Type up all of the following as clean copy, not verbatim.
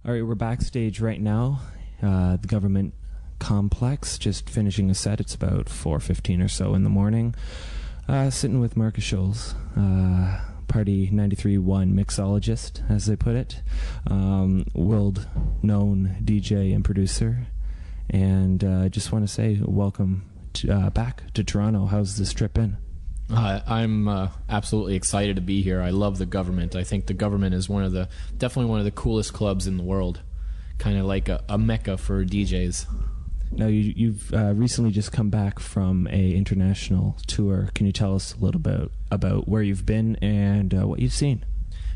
All right, we're backstage right now. The government complex, just finishing a set. It's about 4:15 or so in the morning. Sitting with Markus Schulz, Party 93.1 mixologist, as they put it. World-known DJ and producer. And I just want to say welcome back to Toronto. How's this trip been? I'm absolutely excited to be here. I love the government. I think the government is definitely one of the coolest clubs in the world. Kind of like a mecca for DJs. Now, you've recently just come back from a international tour. Can you tell us a little bit about where you've been and what you've seen?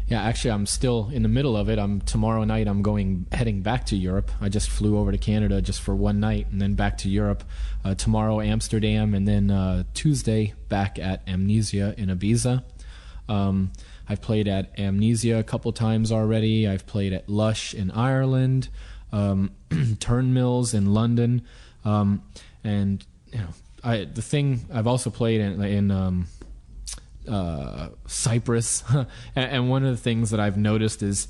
Yeah, actually, I'm still in the middle of it. Tomorrow night, I'm heading back to Europe. I just flew over to Canada just for one night and then back to Europe. Tomorrow, Amsterdam, and then Tuesday, back at Amnesia in Ibiza. I've played at Amnesia a couple times already. I've played at Lush in Ireland, Turnmills in London, and I've also played in Cyprus. And one of the things that I've noticed is,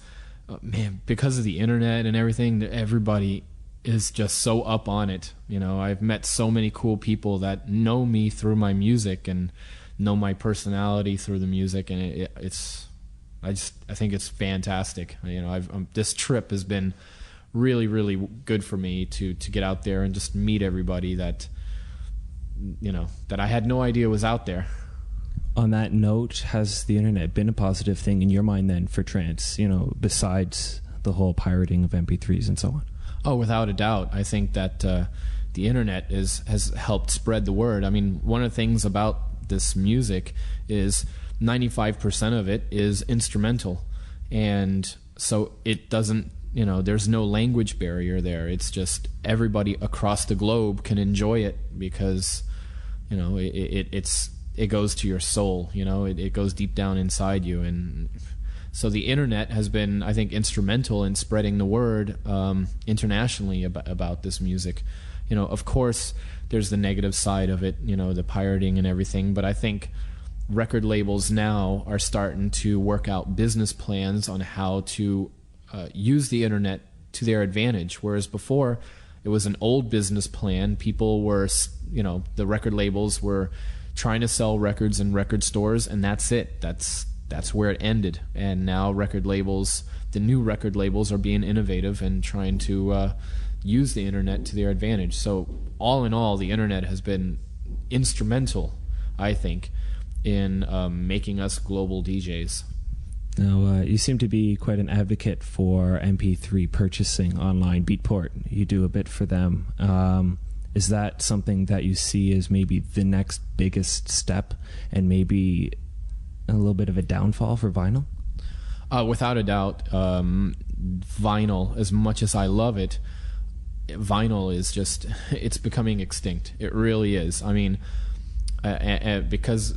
because of the internet and everything, everybody is just so up on it. I've met so many cool people that know me through my music and know my personality through the music, and I think it's fantastic. This trip has been really, really good for me to get out there and just meet everybody that I had no idea was out there. On that note, has the internet been a positive thing in your mind then for trance, besides the whole pirating of MP3s and so on? Oh, without a doubt. I think that the internet has helped spread the word. I mean, one of the things about this music is 95% of it is instrumental. And so it doesn't, there's no language barrier there. It's just everybody across the globe can enjoy it because, it goes to your soul, it goes deep down inside you. And so the internet has been, I think, instrumental in spreading the word internationally about this music. Of course, there's the negative side of it, the pirating and everything, but I think record labels now are starting to work out business plans on how to use the internet to their advantage, whereas before it was an old business plan. People were, the record labels were trying to sell records in record stores, and that's it. That's where it ended. And now the new record labels are being innovative and trying to use the internet to their advantage. So all in all, the internet has been instrumental, I think, in making us global DJs. Now, you seem to be quite an advocate for MP3 purchasing online. Beatport, you do a bit for them. Is that something that you see as maybe the next biggest step and maybe a little bit of a downfall for vinyl? Without a doubt, vinyl, as much as I love it, vinyl is just, it's becoming extinct. It really is. I mean, because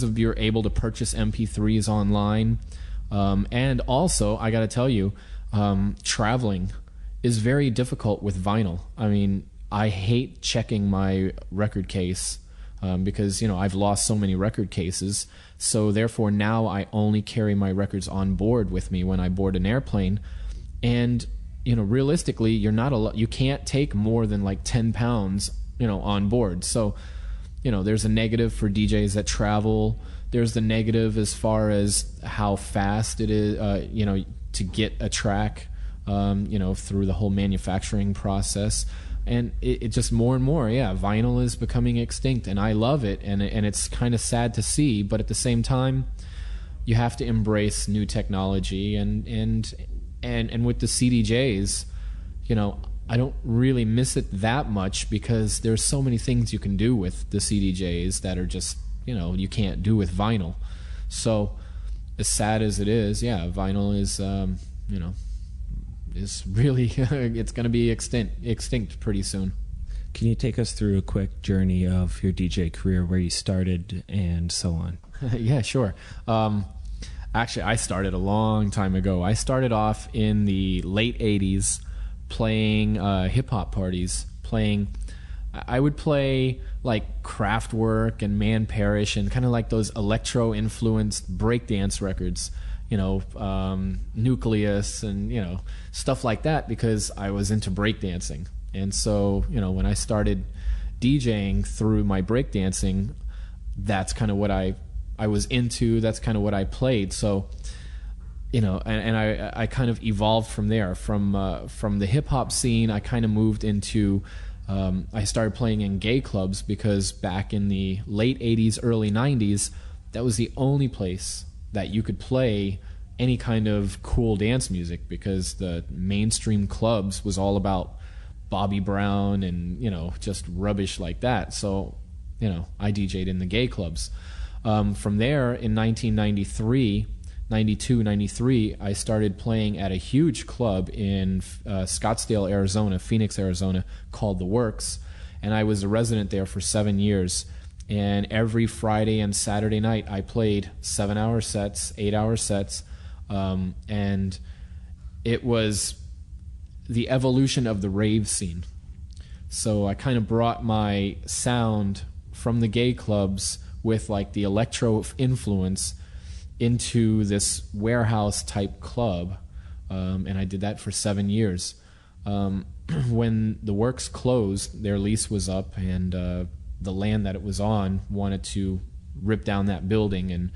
of you're able to purchase MP3s online, and also, I got to tell you, traveling is very difficult with vinyl. I mean, I hate checking my record case because, I've lost so many record cases. So therefore now I only carry my records on board with me when I board an airplane. And, realistically, you can't take more than like 10 pounds, on board. So, there's a negative for DJs that travel. There's the negative as far as how fast it is, to get a track, through the whole manufacturing process. And it just more and more, vinyl is becoming extinct, and I love it, and it's kind of sad to see, but at the same time, you have to embrace new technology, and with the CDJs, I don't really miss it that much because there's so many things you can do with the CDJs that are just, you can't do with vinyl. So as sad as it is, vinyl is, is really it's going to be extinct pretty soon. Can you take us through a quick journey of your DJ career, where you started and so on? Yeah, sure. Actually, I started a long time ago. I started off in the late 80s playing hip-hop parties. I would play like Kraftwerk and Man Parrish and kind of like those electro-influenced breakdance records. Nucleus and, stuff like that, because I was into breakdancing. And so, when I started DJing through my breakdancing, that's kind of what I was into. That's kind of what I played. So, and I kind of evolved from there. From the hip hop scene, I kind of moved into, I started playing in gay clubs, because back in the late 80s, early 90s, that was the only place that you could play any kind of cool dance music, because the mainstream clubs was all about Bobby Brown and, just rubbish like that. So, I DJ'd in the gay clubs. From there, in 1992, 93, I started playing at a huge club in Scottsdale, Arizona, Phoenix, Arizona, called The Works. And I was a resident there for 7 years. And every Friday and Saturday night, I played 7-hour sets, 8-hour sets. And it was the evolution of the rave scene. So I kind of brought my sound from the gay clubs with like the electro influence into this warehouse type club. And I did that for 7 years. When The Works closed, their lease was up, and the land that it was on wanted to rip down that building, and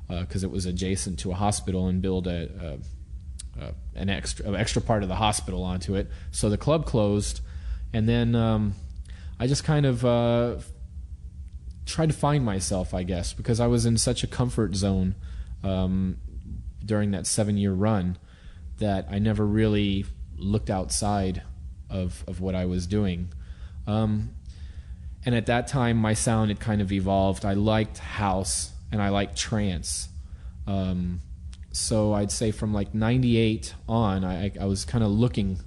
because it was adjacent to a hospital, and build an extra part of the hospital onto it. So the club closed, and then I just kind of tried to find myself, I guess, because I was in such a comfort zone during that 7-year run that I never really looked outside of what I was doing. And at that time, my sound had kind of evolved. I liked house and I liked trance. So I'd say from like 98 on, I was kind of looking,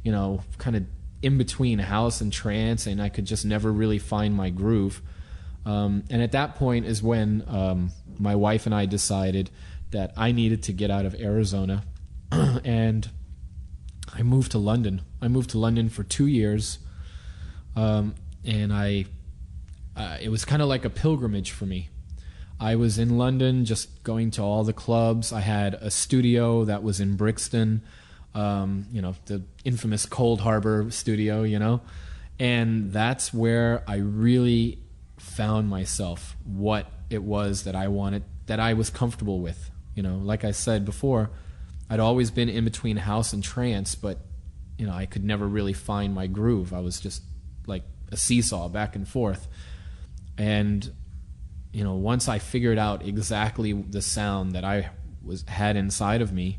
kind of in between house and trance, and I could just never really find my groove. And at that point is when my wife and I decided that I needed to get out of Arizona, and I moved to London. I moved to London for 2 years. And it was kind of like a pilgrimage for me. I was in London just going to all the clubs. I had a studio that was in Brixton, the infamous Cold Harbor studio, and that's where I really found myself, what it was that I wanted, that I was comfortable with. Like I said before, I'd always been in between house and trance, but, I could never really find my groove. I was just like a seesaw back and forth. And once I figured out exactly the sound that I had inside of me,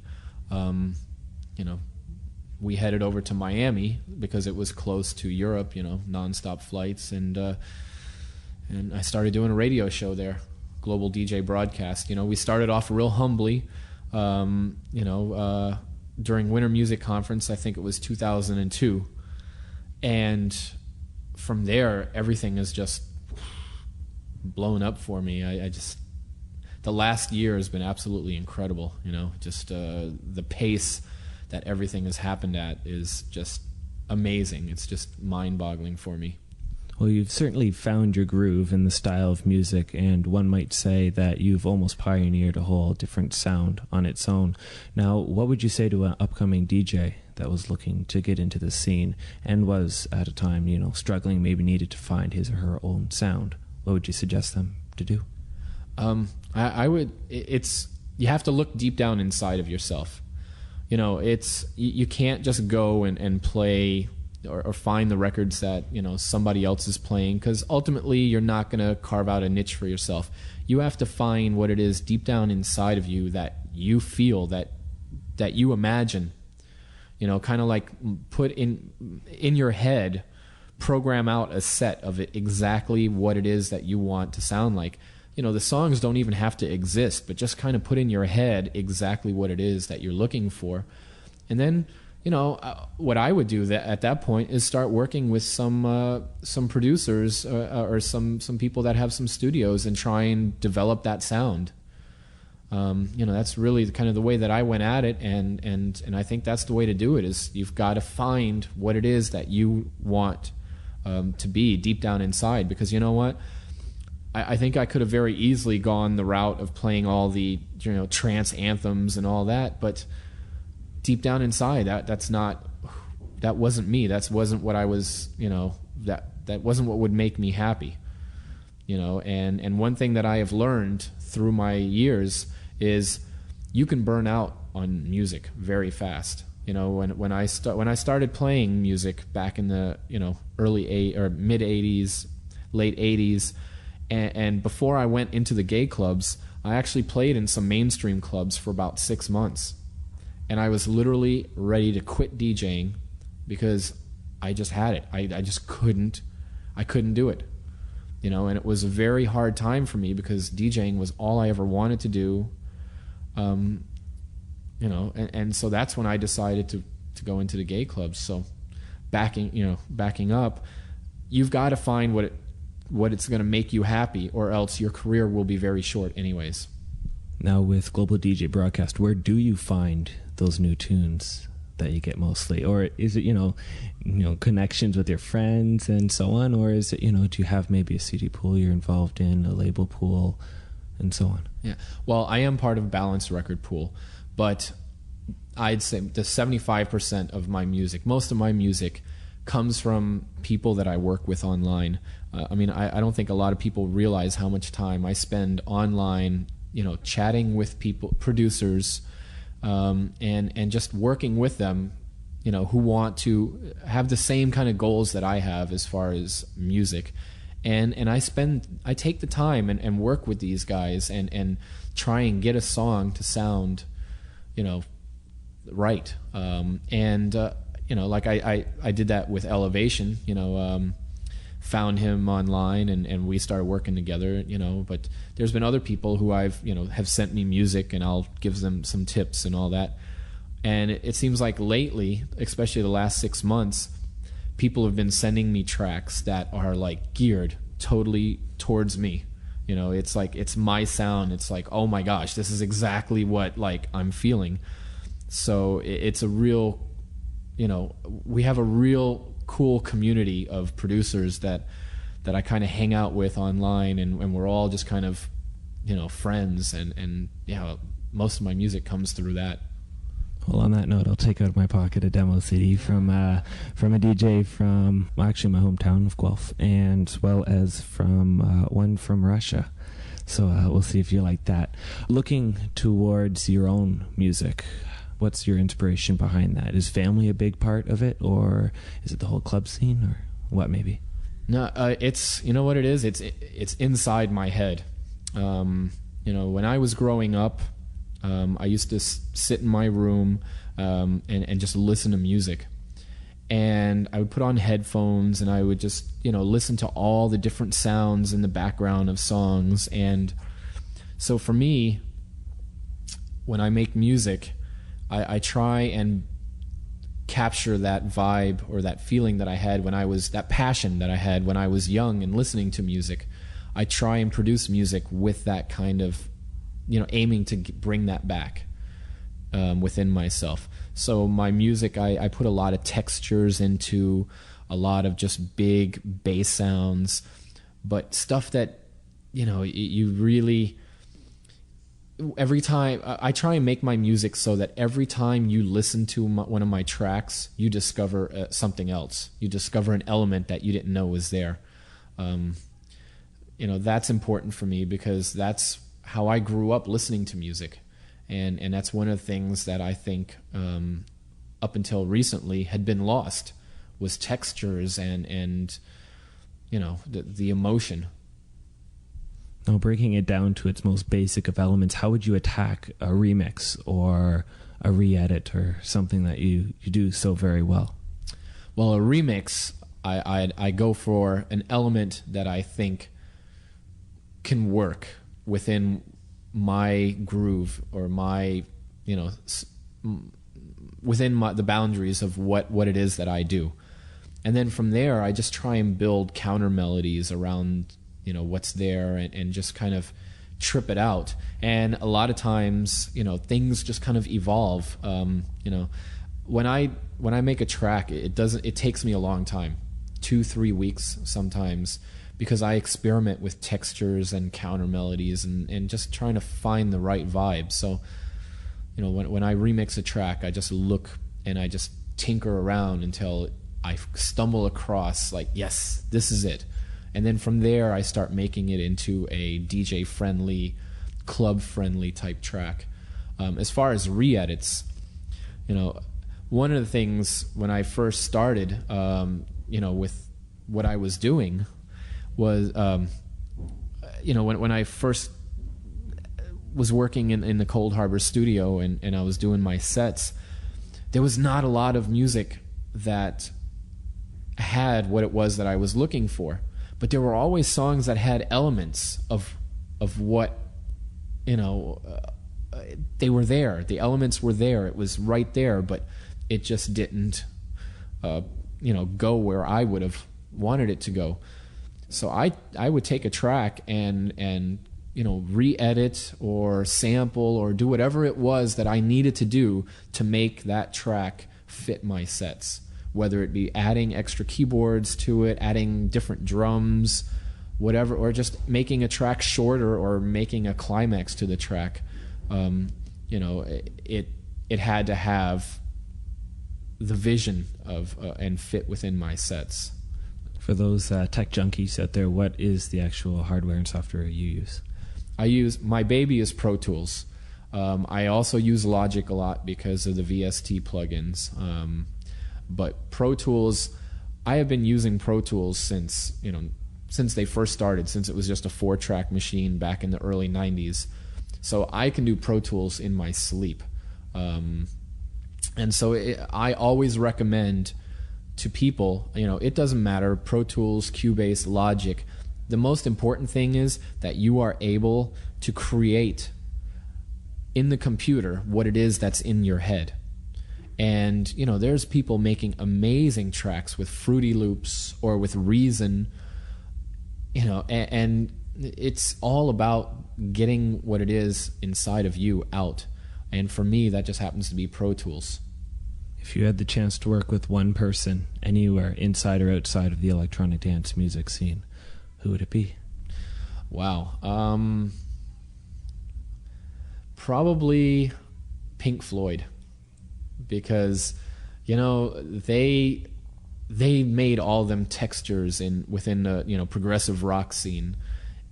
we headed over to Miami because it was close to Europe, nonstop flights, and I started doing a radio show there, global DJ broadcast. We started off real humbly, during Winter Music Conference. I think it was 2002, and from there, everything is just blown up for me. The last year has been absolutely incredible. Just the pace that everything has happened at is just amazing. It's just mind-boggling for me. Well, you've certainly found your groove in the style of music, and one might say that you've almost pioneered a whole different sound on its own. Now, what would you say to an upcoming DJ that was looking to get into the scene and was at a time, struggling, maybe needed to find his or her own sound? What would you suggest them to do? I would. You have to look deep down inside of yourself. You can't just go and play or find the records that somebody else is playing, because ultimately you're not going to carve out a niche for yourself. You have to find what it is deep down inside of you that you feel, that you imagine. Kind of like put in your head, program out a set of it, exactly what it is that you want to sound like. The songs don't even have to exist, but just kind of put in your head exactly what it is that you're looking for. And then, what I would do at that point is start working with some producers or some people that have some studios and try and develop that sound. That's really kind of the way that I went at it, and I think that's the way to do it. Is you've got to find what it is that you want to be deep down inside, because you know what? I think I could have very easily gone the route of playing all the, you know, trance anthems and all that, but deep down inside, that wasn't me. That wasn't what I was, you know, that wasn't what would make me happy, you know. And one thing that I have learned through my years is you can burn out on music very fast. You know, when I started playing music back in the, you know, mid 80s, late 80s, and before I went into the gay clubs, I actually played in some mainstream clubs for about 6 months. And I was literally ready to quit DJing because I just had it. I just couldn't do it. You know, and it was a very hard time for me because DJing was all I ever wanted to do. You know, and so that's when I decided to go into the gay clubs. So backing up, you've got to find what it's going to make you happy, or else your career will be very short anyways. Now with Global DJ Broadcast, where do you find those new tunes that you get mostly? Or is it, you know, connections with your friends and so on? Or is it, you know, do you have maybe a CD pool you're involved in, a label pool, and so on? Yeah. Well, I am part of Balanced Record Pool, but I'd say the 75% of my music, most of my music, comes from people that I work with online. I mean, I don't think a lot of people realize how much time I spend online, you know, chatting with people, producers, and just working with them, you know, who want to have the same kind of goals that I have as far as music. And I take the time and work with these guys and try and get a song to sound, you know, right. You know, like I did that with Elevation, you know, found him online and we started working together, you know. But there's been other people who have sent me music and I'll give them some tips and all that. And it seems like lately, especially the last 6 months, people have been sending me tracks that are like geared totally towards me. You know, it's like, it's my sound. It's like, oh my gosh, this is exactly what like I'm feeling. So it's a real, you know, we have a real cool community of producers that I kind of hang out with online, and we're all just kind of, you know, friends, and you know, most of my music comes through that. Well, on that note, I'll take out of my pocket a demo CD from a DJ from, well, actually my hometown of Guelph, and as well as from one from Russia. So we'll see if you like that. Looking towards your own music, what's your inspiration behind that? Is family a big part of it, or is it the whole club scene, or what maybe? No, it's, you know what it is? It's inside my head. You know, when I was growing up, I used to sit in my room and just listen to music. And I would put on headphones and I would just, you know, listen to all the different sounds in the background of songs. And so for me, when I make music, I try and capture that vibe or that feeling that I had that passion that I had when I was young and listening to music. I try and produce music with that kind of, you know, aiming to bring that back within myself. So my music, I put a lot of textures into, a lot of just big bass sounds, but stuff that, you know, you really, every time, I try and make my music so that every time you listen to one of my tracks, you discover something else. You discover an element that you didn't know was there. You know, that's important for me because that's how I grew up listening to music. And that's one of the things that I think up until recently had been lost, was textures and you know, the emotion. Now, breaking it down to its most basic of elements, how would you attack a remix or a re-edit or something that you do so very well? Well, a remix, I go for an element that I think can work within my groove or my, you know, within the boundaries of what it is that I do. And then from there, I just try and build counter melodies around, you know, what's there, and just kind of trip it out. And a lot of times, you know, things just kind of evolve. You know, when I make a track, it takes me a long time, 2-3 weeks sometimes, because I experiment with textures and counter melodies and just trying to find the right vibe. So, when I remix a track, I just look and I just tinker around until I stumble across, like, yes, this is it. And then from there, I start making it into a DJ-friendly, club-friendly type track. As far as re-edits, one of the things when I first started, with what I was doing was, when I first was working in the Cold Harbor studio and I was doing my sets, there was not a lot of music that had what it was that I was looking for. But there were always songs that had elements of what, they were there. The elements were there. It was right there, but it just didn't, go where I would have wanted it to go. So I would take a track and re-edit or sample or do whatever it was that I needed to do to make that track fit my sets. Whether it be adding extra keyboards to it, adding different drums, whatever, or just making a track shorter or making a climax to the track. It had to have the vision of and fit within my sets. For those tech junkies out there, what is the actual hardware and software you use? My baby is Pro Tools. I also use Logic a lot because of the VST plugins. But Pro Tools, I have been using Pro Tools since they first started, since it was just a 4-track machine back in the early 90s. So I can do Pro Tools in my sleep. And so I always recommend to people, it doesn't matter, Pro Tools, Cubase, Logic. The most important thing is that you are able to create in the computer what it is that's in your head. And, there's people making amazing tracks with Fruity Loops or with Reason, and it's all about getting what it is inside of you out. And for me, that just happens to be Pro Tools. If you had the chance to work with one person anywhere, inside or outside of the electronic dance music scene, who would it be? Wow. Probably Pink Floyd. Because they made all them textures within the progressive rock scene,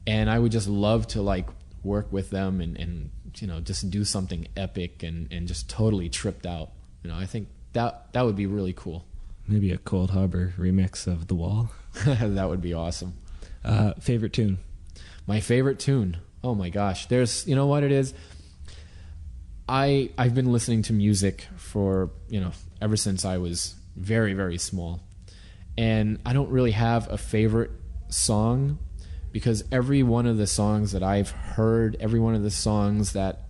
and I would just love to work with them and just do something epic and just totally tripped out. I think that would be really cool. Maybe a Cold Harbor remix of The Wall. That would be awesome. Favorite tune? My favorite tune. Oh my gosh, there's what it is. I've been listening to music for, ever since I was very, very small. And I don't really have a favorite song because every one of the songs that I've heard, every one of the songs that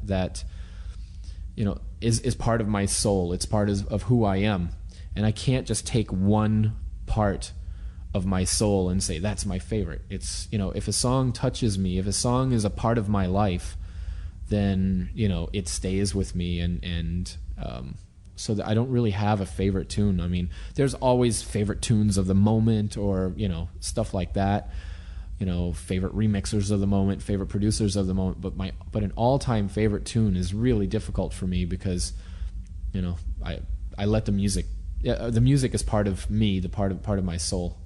is part of my soul. It's part of who I am. And I can't just take one part of my soul and say, that's my favorite. It's, if a song touches me, if a song is a part of my life, then it stays with me, and so that I don't really have a favorite tune. I mean, there's always favorite tunes of the moment, or stuff like that. Favorite remixers of the moment, favorite producers of the moment. But an all-time favorite tune is really difficult for me because I let the music. Yeah, the music is part of me, the part of my soul.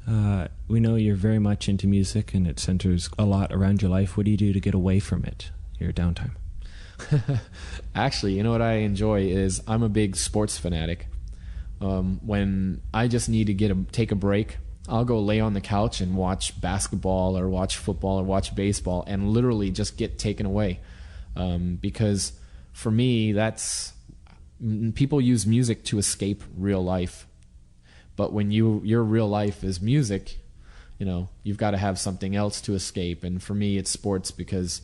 We know you're very much into music, and it centers a lot around your life. What do you do to get away from it? Your downtime? Actually, what I enjoy is I'm a big sports fanatic. When I just need to take a break, I'll go lay on the couch and watch basketball or watch football or watch baseball and literally just get taken away. Because for me, people use music to escape real life. But when your real life is music, you've got to have something else to escape. And for me, it's sports because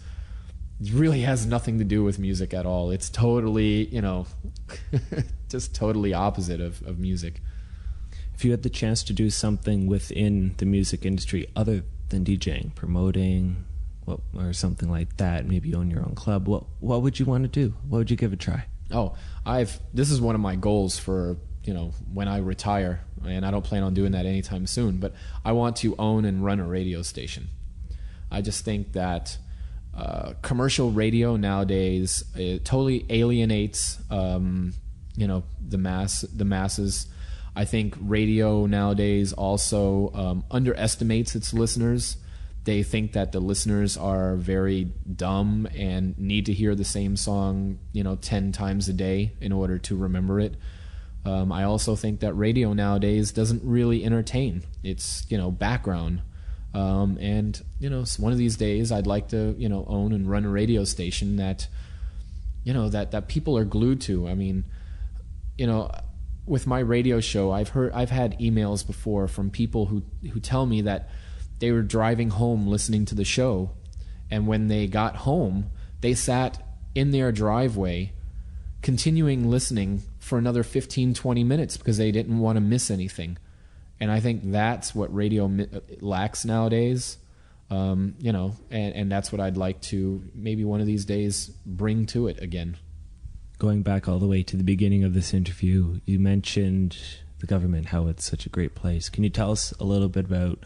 it really has nothing to do with music at all. It's totally, just totally opposite of music. If you had the chance to do something within the music industry other than DJing, promoting, or something like that, maybe own your own club, what would you want to do? What would you give a try? This is one of my goals for, when I retire, and I don't plan on doing that anytime soon, but I want to own and run a radio station. I just think that commercial radio nowadays, it totally alienates the masses. I think radio nowadays also underestimates its listeners. They think that the listeners are very dumb and need to hear the same song 10 times a day in order to remember it. I also think that radio nowadays doesn't really entertain. It's background. And one of these days I'd like to own and run a radio station that that people are glued to. I mean, with my radio show, I've had emails before from people who tell me that they were driving home listening to the show, and when they got home, they sat in their driveway continuing listening for another 15-20 minutes because they didn't want to miss anything. And I think that's what radio lacks nowadays, and that's what I'd like to maybe one of these days bring to it again. Going back all the way to the beginning of this interview, you mentioned the government, how it's such a great place. Can you tell us a little bit about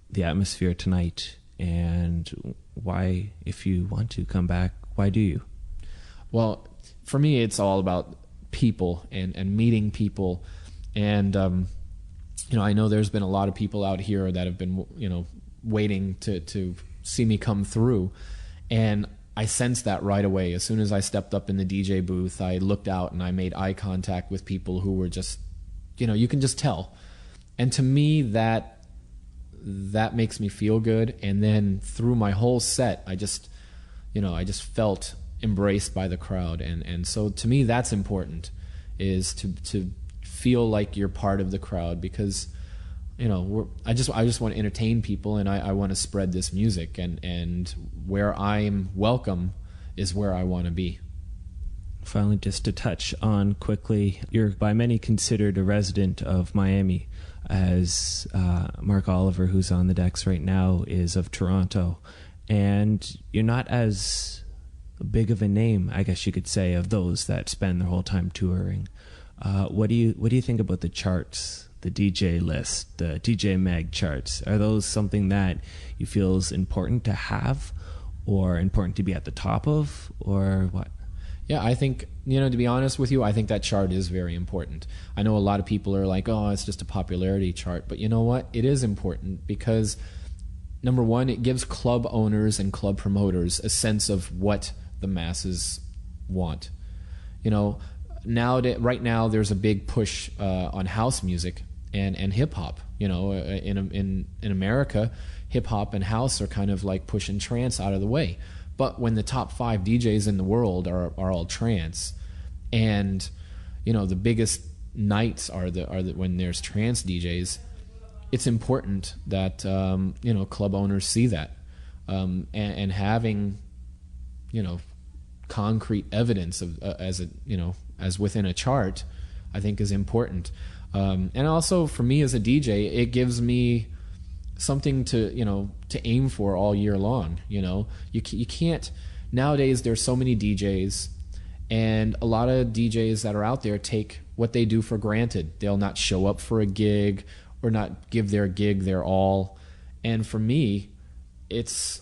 the atmosphere tonight and why, if you want to come back, why do you? Well, for me, it's all about people and meeting people. And, I know there's been a lot of people out here that have been, waiting to see me come through. And I sensed that right away. As soon as I stepped up in the DJ booth, I looked out and I made eye contact with people who were just, you can just tell. And to me, that makes me feel good. And then through my whole set, I just felt embraced by the crowd. And so to me, that's important, is to feel like you're part of the crowd, because I just want to entertain people, and I want to spread this music, and where I'm welcome is where I want to be. Finally, just to touch on quickly, you're by many considered a resident of Miami, as Mark Oliver, who's on the decks right now, is of Toronto, and you're not as big of a name, I guess you could say, of those that spend their whole time touring. What do you think about the charts, the DJ list, the DJ Mag charts? Are those something that you feel is important to have, or important to be at the top of, or what? Yeah, I think, to be honest with you, I think that chart is very important. I know a lot of people are like, oh, it's just a popularity chart. But you know what? It is important because, number one, it gives club owners and club promoters a sense of what the masses want. Right now, there's a big push on house music and hip hop. In America, hip hop and house are kind of like pushing trance out of the way. But when the top 5 DJs in the world are all trance, and the biggest nights are when there's trance DJs, it's important that club owners see that, and having concrete evidence of as within a chart, I think is important. And also for me as a DJ, it gives me something to aim for all year long. You can't, nowadays there's so many DJs, and a lot of DJs that are out there take what they do for granted. They'll not show up for a gig or not give their gig their all. And for me, it's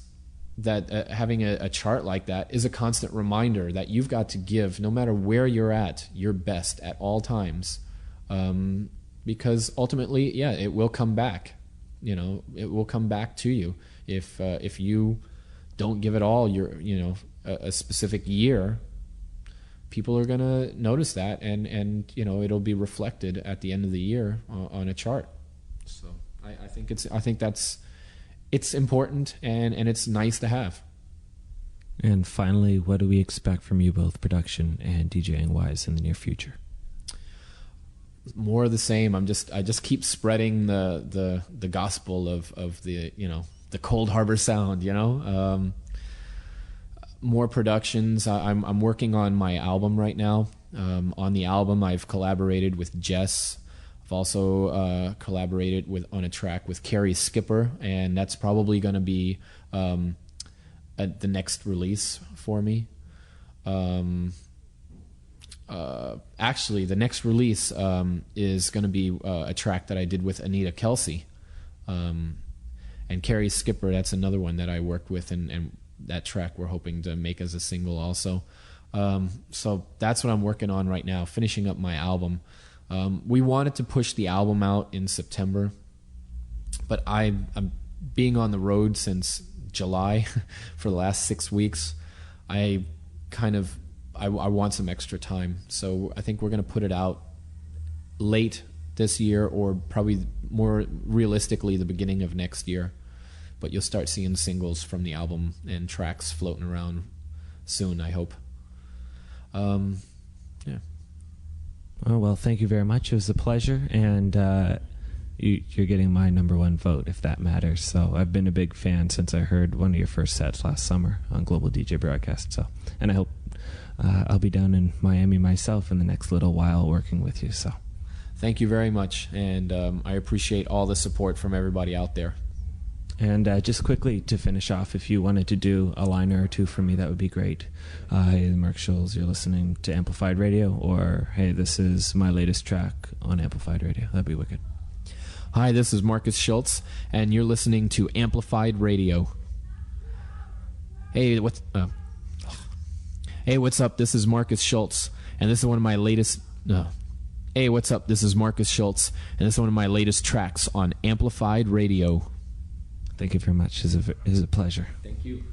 that having a chart like that is a constant reminder that you've got to give, no matter where you're at, your best at all times, because ultimately, yeah, it will come back. It will come back to you if you don't give it all. A specific year, people are gonna notice that, and it'll be reflected at the end of the year on a chart. So I think it's important, and it's nice to have. And finally, what do we expect from you, both production and DJing wise, in the near future? More of the same. I just keep spreading the gospel of the the Cold Harbor sound. More productions. I'm working on my album right now. On the album, I've collaborated with Jess. I've also collaborated on a track with Carrie Skipper, and that's probably going to be the next release for me. actually, the next release is going to be a track that I did with Anita Kelsey. And Carrie Skipper, that's another one that I worked with, and that track we're hoping to make as a single also. So that's what I'm working on right now, finishing up my album. We wanted to push the album out in September, but I'm being on the road since July for the last 6 weeks. I want some extra time, so I think we're going to put it out late this year, or probably more realistically the beginning of next year. But you'll start seeing singles from the album and tracks floating around soon, I hope. Yeah. Oh, well, thank you very much. It was a pleasure, and you're getting my #1 vote, if that matters. So I've been a big fan since I heard one of your first sets last summer on Global DJ Broadcast. So, and I hope I'll be down in Miami myself in the next little while working with you. So, thank you very much, and I appreciate all the support from everybody out there. And just quickly to finish off, if you wanted to do a liner or two for me, that would be great. Hey, Markus Schulz, you're listening to Amplified Radio, or hey, this is my latest track on Amplified Radio. That'd be wicked. Hi, this is Markus Schulz, and you're listening to Amplified Radio. Hey, what's up? This is Markus Schulz, and this is one of my latest. Hey, what's up? This is Markus Schulz, and this is one of my latest tracks on Amplified Radio. Thank you very much. It's a pleasure. Thank you.